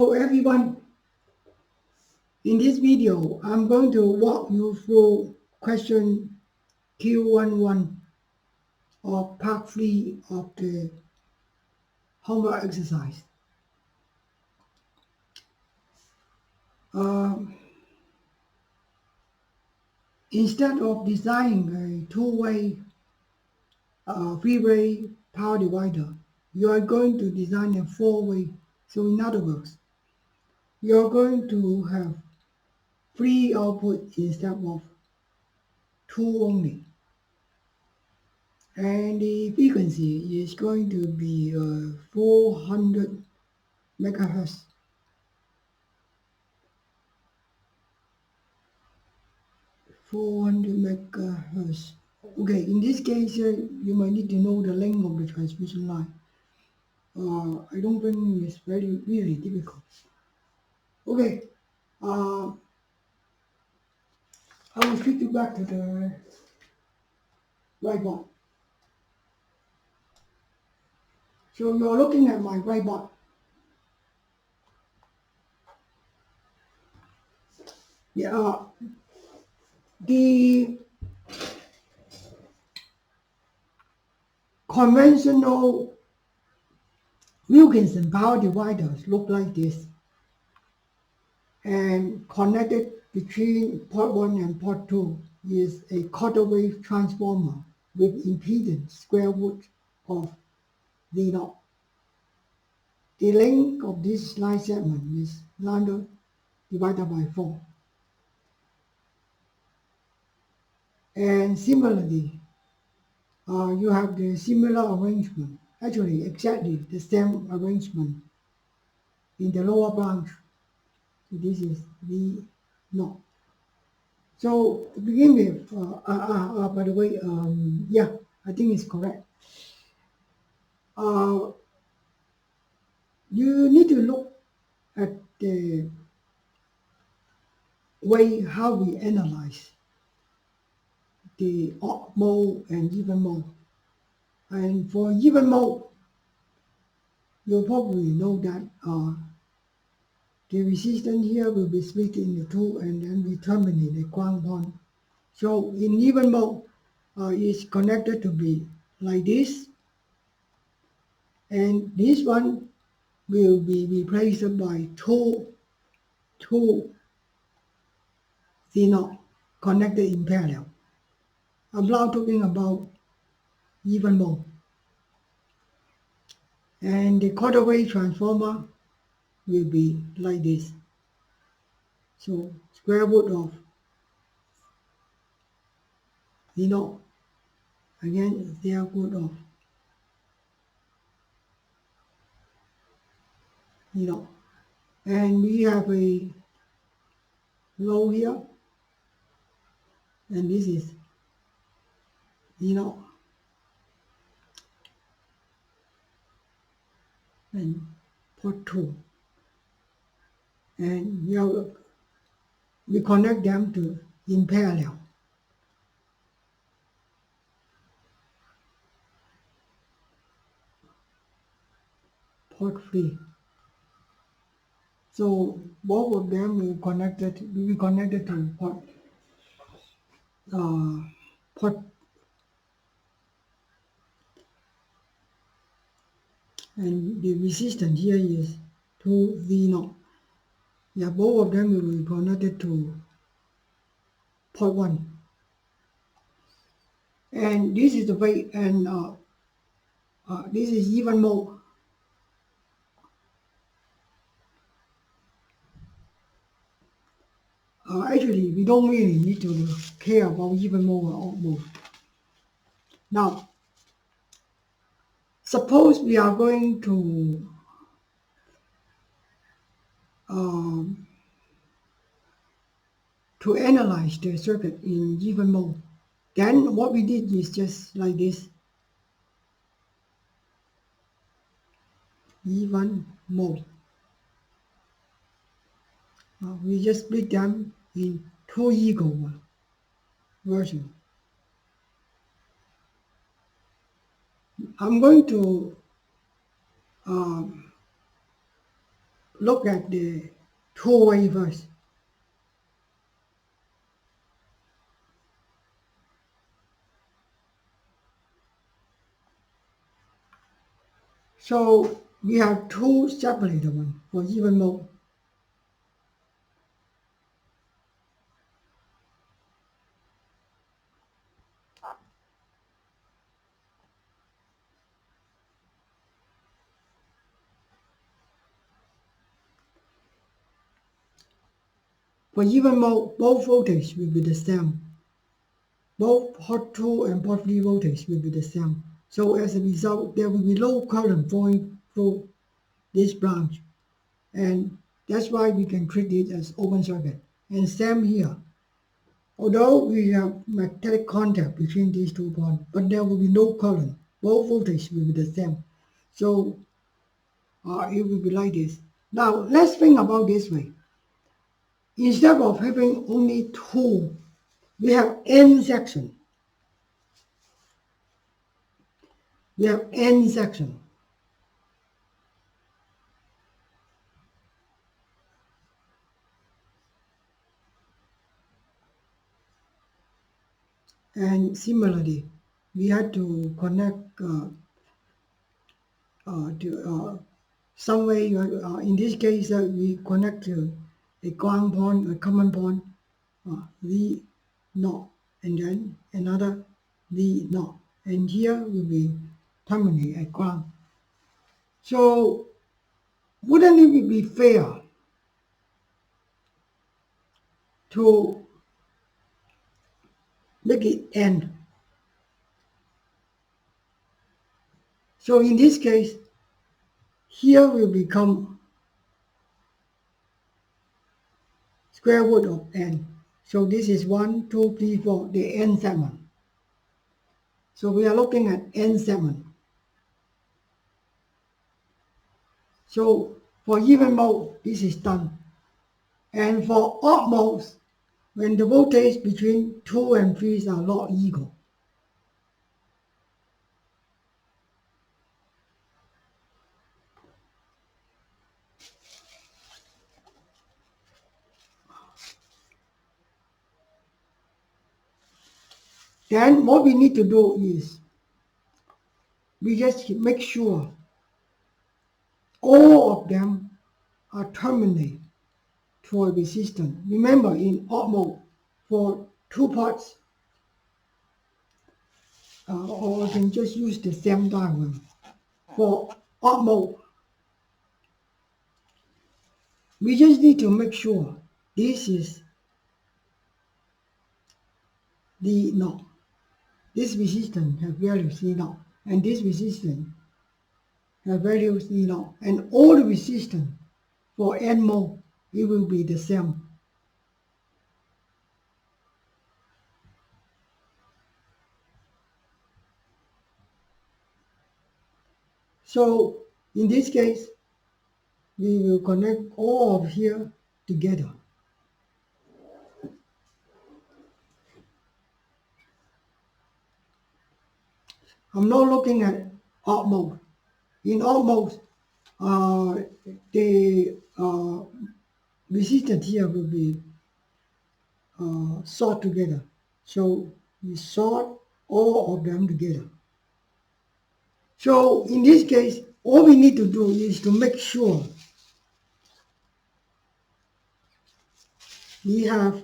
Hello everyone, in this video I'm going to walk you through question Q11 of part 3 of the homework exercise. Um, Instead of designing a two-way three-way power divider, you are going to design a four-way. So in other words, you're going to have three output instead of two only. And the frequency is going to be 400 megahertz. 400 megahertz. Okay, in this case, you might need to know the length of the transmission line. I don't think it's really difficult. Okay, uh, I will switch you back to the whiteboard. So you're looking at my whiteboard. Yeah, the conventional Wilkinson power dividers look like this, and connected between port 1 and port 2 is a quarter wave transformer with impedance square root of Z0. The length of this line segment is lambda divided by 4. And similarly, you have the similar arrangement, actually exactly the same arrangement in the lower branch. So this is V0. So to begin with, by the way, yeah, I think it's correct. Uh, you need to look at the way how we analyze the odd mode and even mode. And for even mode, you probably know that the resistance here will be split into two and then we terminate the ground point. So in even mode, it's connected to be like this, and this one will be replaced by two xenon connected in parallel. I'm now talking about even mode. And the quarter wave transformer will be like this. So square root of xenon, again square root of xenon. And we have a low here, and this is and port 2. And we connect them to in parallel. Port 3. So both of them will be connected to uh, port, and the resistance here is 2V0. Yeah, both of them will be connected to port 1. And this is the way, and this is even mode. Actually, we don't really need to care about even mode or odd mode. Now, suppose we are going um, to analyze the circuit in even mode. Then what we did is just like this, even mode. We just split them in two equal versions. I'm going to um, look at the two-way first. So we have two separated ones for even mode. For even mode, both voltage will be the same. Both port 2 and port 3 voltage will be the same. So as a result, there will be no current flowing through this branch. And that's why we can treat it as open circuit. And same here. Although we have magnetic contact between these two points, but there will be no current. Both voltage will be the same. So it will be like this. Now let's think about this way. Instead of having only two, we have n section. We have n section. And similarly, we had to connect to some way. In this case, we connect to a ground point, a common point, V naught, and then another V naught. And here will be terminate at ground. So wouldn't it be fair to make it N? So in this case, here will become square root of N. So this is 1, 2, 3, 4, the N segment. So we are looking at N segment. So for even mode, this is done. And for odd modes, when the voltage between 2 and 3 are not equal, then what we need to do is we just make sure all of them are terminated to a resistance. Remember, in odd mode, for two parts, or I can just use the same diagram. For odd mode, we just need to make sure this is the naught. This resistance has value C naught, and this resistance has value C naught, and all the resistance for N mode, it will be the same. So in this case, we will connect all of here together. I'm not looking at odd mode. In odd mode, the resistance here will be sort together. So we sort all of them together. So in this case, all we need to do is to make sure we have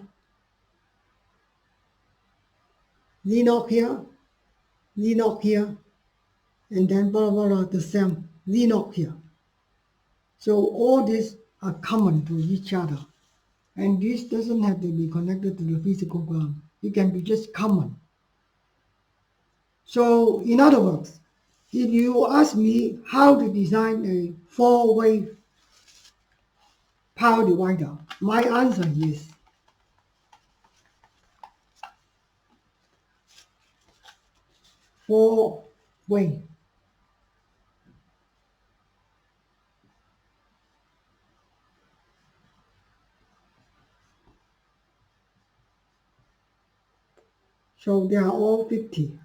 V naught here, V naught here, and then blah, blah, blah, the same V naught here. So all these are common to each other. And this doesn't have to be connected to the physical ground. It can be just common. So in other words, if you ask me how to design a four-way power divider, my answer is four-way. So they are all 50.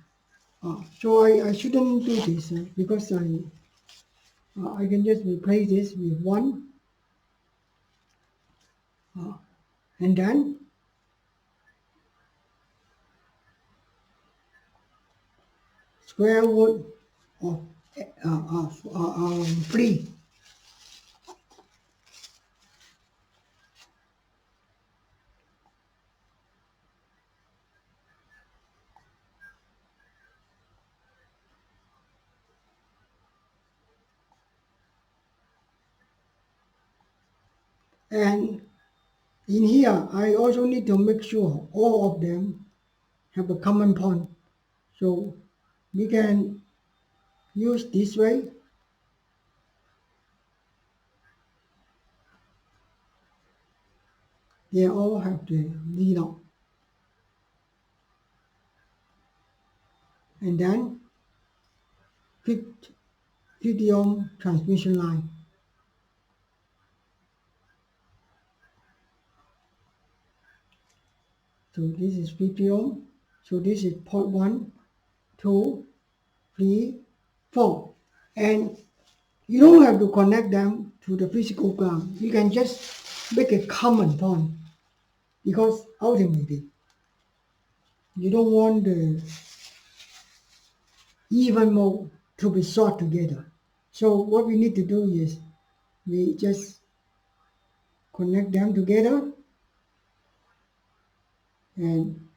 So I shouldn't do this because I can just replace this with 1 And then square root of 3. And in here, I also need to make sure all of them have a common point. So we can use this way. They all have the zero. And then 50 ohm transmission line. So this is 50 ohm. So this is port 1, 2, 3, 4. And you don't have to connect them to the physical ground. You can just make a common point because ultimately you don't want the even mode to be short together. So what we need to do is we just connect them together and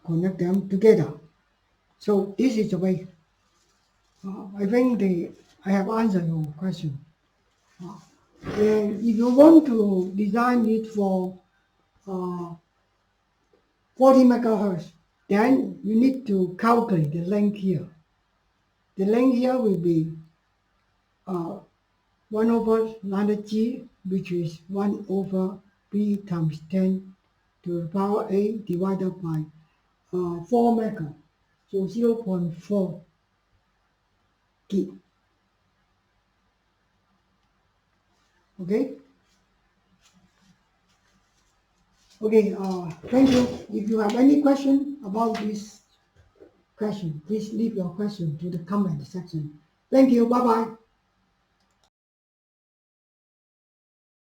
connect them together. So this is the way. I think I have answered your question. And if you want to design it for 40 megahertz, then you need to calculate the length here. The length here will be 1 over lambda g, which is 1 over p times 10 to the power a divided by 4 mega, so 0.4 gig. Okay? Okay, thank you. If you have any question about this question, please leave your question to the comment section. Thank you. Bye-bye.